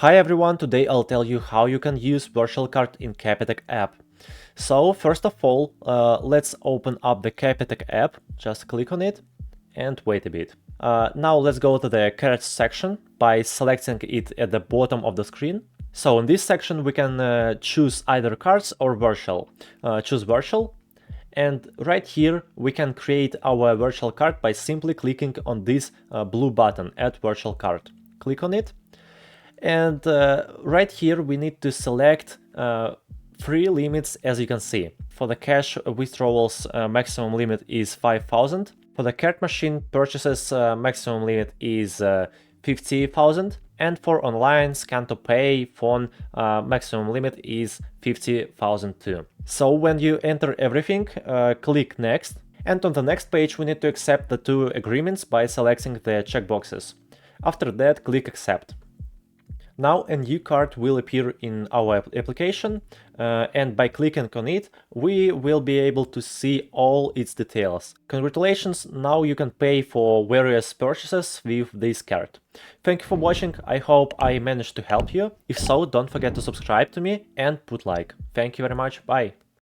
Hi everyone, today I'll tell you how you can use virtual card in Capitec app. So first of all, let's open up the Capitec app, just click on it and wait a bit. Now let's go to the cards section by selecting it at the bottom of the screen. So in this section we can choose either cards or virtual. Choose virtual. And right here we can create our virtual card by simply clicking on this blue button, Add Virtual Card. Click on it. And right here we need to select three limits, as you can see. For the cash withdrawals, maximum limit is 5,000. For the card machine purchases, maximum limit is 50,000. And for online scan to pay phone, maximum limit is 50,000 too. So when you enter everything, click next. And on the next page we need to accept the two agreements by selecting the checkboxes. After that, click accept. Now a new card will appear in our application, and by clicking on it, we will be able to see all its details. Congratulations, now you can pay for various purchases with this card. Thank you for watching, I hope I managed to help you. If so, don't forget to subscribe to me and put like. Thank you very much, bye!